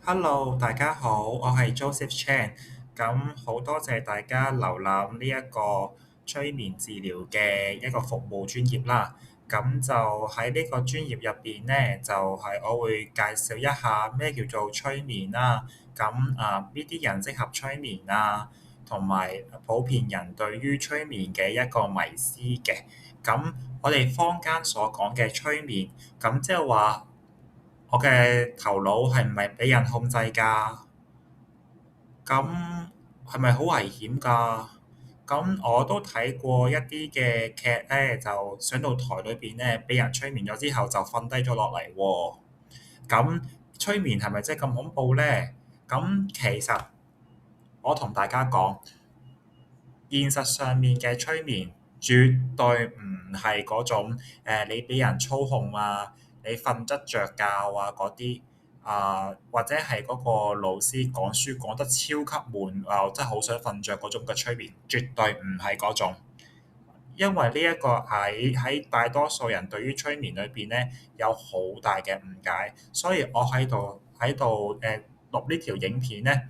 Hello，大家好，我係 Joseph Chan。咁好多謝大家瀏覽呢一個催眠治療嘅一個服務專業啦。咁就喺呢個專業入邊呢，就係我會介紹一下咩叫做催眠啦。咁邊啲人適合催眠啊，同埋普遍人對於催眠嘅一個迷思嘅。咁我哋坊間所講嘅催眠，咁即係話，我嘅頭腦係唔係俾人控制㗎？咁係咪好危險㗎？咁我都睇過一啲嘅劇咧，就上到台裏邊咧，俾人催眠咗之後就瞓低咗落嚟喎。咁催眠係咪真係咁恐怖咧？咁其實我同大家講，現實上面嘅催眠絕對唔係嗰種你俾人操控啊，你瞓得着覺啊嗰啲或者係嗰個老師講書講得超級悶啊，我真係好想瞓着嗰種嘅催眠，絕對唔係嗰種。因為呢一個喺大多數人對於催眠裏邊咧有好大嘅誤解，所以我喺度錄呢條影片咧，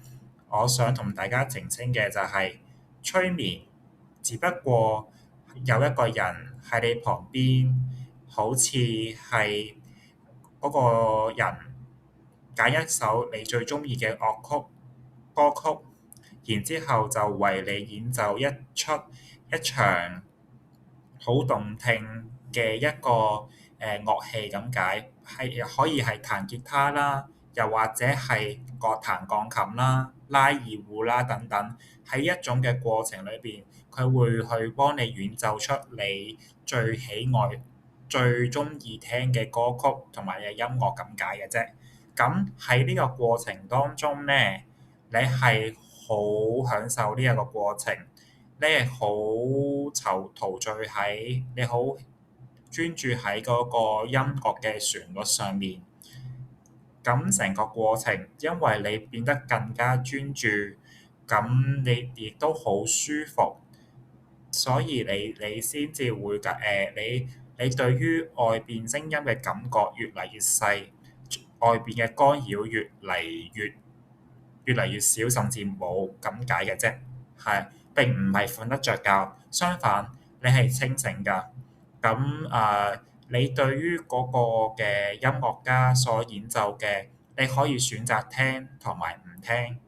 我想同大家澄清嘅就係、催眠只不過有一個人喺你旁邊，好似係嗰個人揀一首你最中意嘅歌曲，然之後就為你演奏一場好動聽嘅一個樂器咁解，係可以係彈吉他啦，又或者係彈鋼琴啦、拉二胡啦等等。喺一種嘅過程裏邊，佢會去幫你演奏出你最喜愛、最中意聽嘅歌曲同埋嘅音樂咁解嘅啫。咁喺呢個過程當中呢，你係好享受呢一個過程。你係好陶醉喺你好專注喺嗰個音樂嘅旋律上面，咁成個過程，因為你變得更加專注，咁你亦都好舒服，所以你先至會你對於外邊聲音嘅感覺越嚟越細，外邊嘅干擾越嚟越少，甚至冇咁解嘅啫。係並唔係瞓得着覺，相反你係清醒㗎。咁你對於嗰個嘅音樂家所演奏嘅，你可以選擇聽同埋唔聽。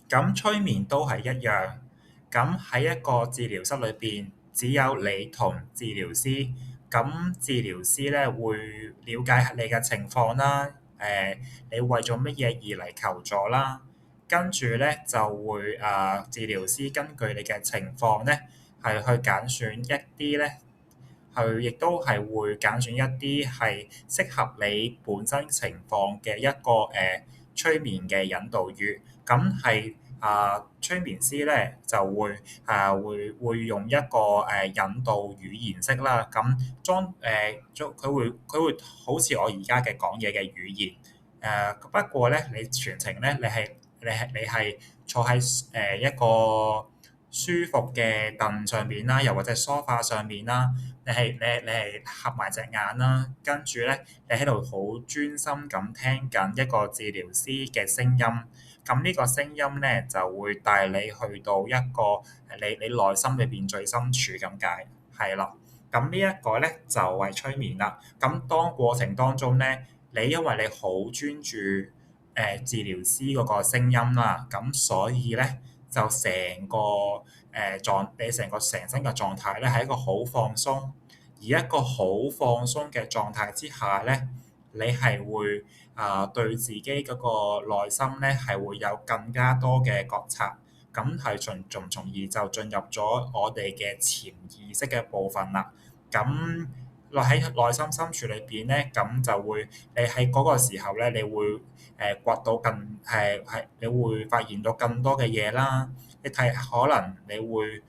咁催眠都係一樣。咁喺一個治療室裏邊，只有你同治療師。咁治療師咧會了解你嘅情況啦，你為咗乜嘢而嚟求助啦？跟住咧就會治療師根據你嘅情況咧，係去揀選一啲咧，佢亦都係會揀選一啲係適合你本身情況嘅一個催眠嘅引導語。咁係催眠師咧就會用一個引導語言式啦。咁佢會好似我而家嘅講嘢嘅語言。不過咧，你全程咧，你係坐喺一個舒服嘅凳上面啦，又或者梳化上面啦，你係合埋隻眼啦，跟住咧你喺度好專心咁聽緊一個治療師嘅聲音。咁呢個聲音咧就會帶你去到一個你內心裏邊最深處咁解，係啦。咁呢一個咧就係催眠啦。咁當過程當中咧，因為你好專注治療師嗰個聲音啦，咁所以咧就成個你成個成身嘅狀態咧係一個好放鬆，而一個好放鬆嘅狀態之下咧，你係會對自己嗰個內心咧係會有更加多嘅覺察，咁係從而就進入咗我哋嘅潛意識嘅部分啦。咁喺內心深處裏邊咧，咁就會你喺嗰個時候咧，你會掘到你會發現到更多嘅嘢啦。你睇可能你會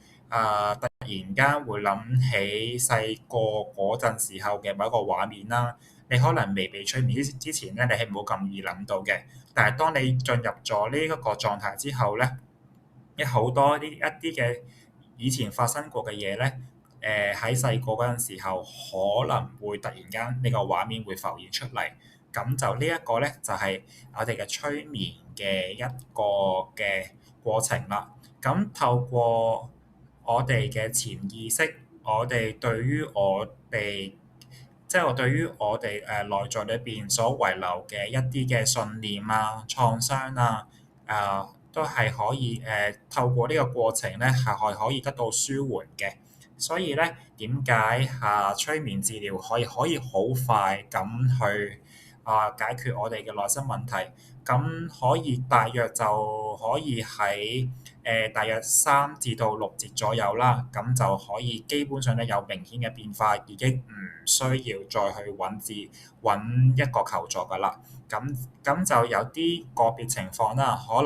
突然間會諗起細個嗰陣時候嘅某一個畫面啦。你可能未被催眠之前咧，你係冇咁易諗到嘅。但係當你進入咗呢一個狀態之後咧，好多一啲嘅以前發生過嘅嘢咧，喺細個嗰陣時候可能會突然間呢個畫面會浮現出嚟。咁就呢一個咧就係我哋嘅催眠嘅一個嘅過程啦。咁透過我哋嘅潛意識，我哋對於我哋即係我對於我哋內在裏邊所遺留嘅一啲嘅信念啊、創傷啊，都係可以透過呢個過程咧係可以得到舒緩嘅。所以咧，點解催眠治療可以好快咁去解決我哋嘅內心問題？咁可以大約就可以喺大約3至6節左右啦，咁就可以基本上咧有明顯嘅變化，已經唔需要再去揾一個求助噶啦。咁就有啲個別情況啦，可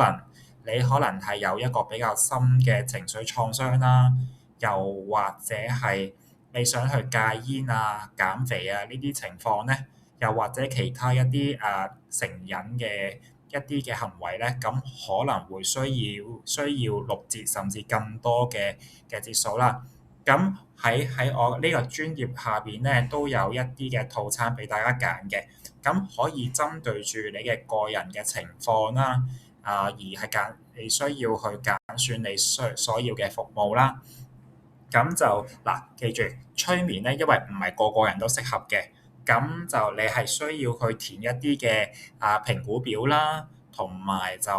能係有一個比較深嘅情緒創傷啦，又或者係你想去戒煙啊、減肥啊呢啲情況咧，又或者其他一啲成癮嘅一啲嘅行為咧，咁可能會需要6節甚至更多嘅節數啦。咁喺我呢個專業下邊咧，都有一啲嘅套餐俾大家揀嘅，咁可以針對住你嘅個人嘅情況啦，而係你需要去揀選你所要嘅服務啦。咁就嗱，記住催眠咧，因為唔係個個人都適合嘅，咁就你係需要去填一啲嘅評估表啦，同埋就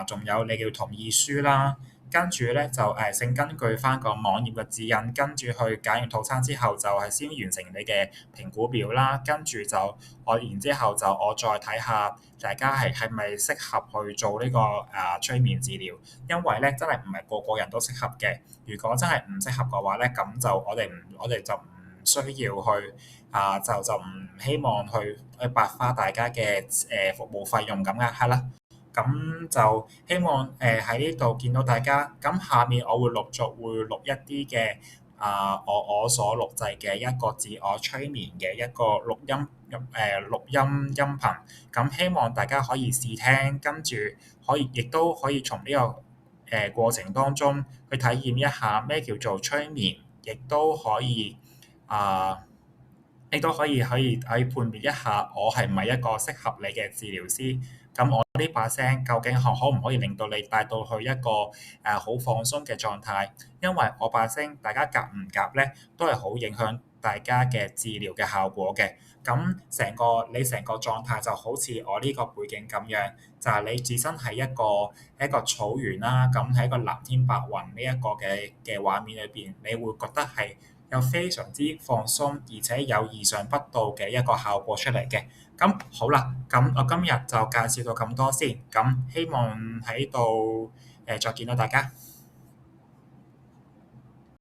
仲有你叫同意書啦。跟住咧就先根據翻個網頁嘅指引，跟住去揀完套餐之後，就係先完成你嘅評估表啦。跟住就然之後就我再睇下大家係咪適合去做呢個催眠治療，因為咧真係唔係個個人都適合嘅。如果真係唔適合嘅話咧，咁就我哋就唔需要去就唔希望去白花大家嘅服務費用咁嘅，係啦。咁就希望喺呢度見到大家。咁下面我會陸續會錄一啲嘅我所錄製嘅一個自我催眠嘅一個錄音音頻。咁希望大家可以試聽，跟住亦都可以從呢個過程當中去體驗一下咩叫做催眠，亦都可以啊。可以判別一下我係唔係一個適合你嘅治療師。咁我呢把聲究竟可唔可以令到你帶到去一個好放鬆嘅狀態？因為我把聲大家夾唔夾咧，都係好影響大家嘅治療嘅效果嘅。咁你成個狀態就好似我呢個背景咁樣，就係你置身喺一個草原啦，咁喺個藍天白雲呢一個嘅畫面裏邊，你會覺得係有非常之放鬆，而且有意想不到嘅一個效果出嚟嘅。咁好啦，咁我今日就介紹到咁多先，咁希望喺度再見到大家。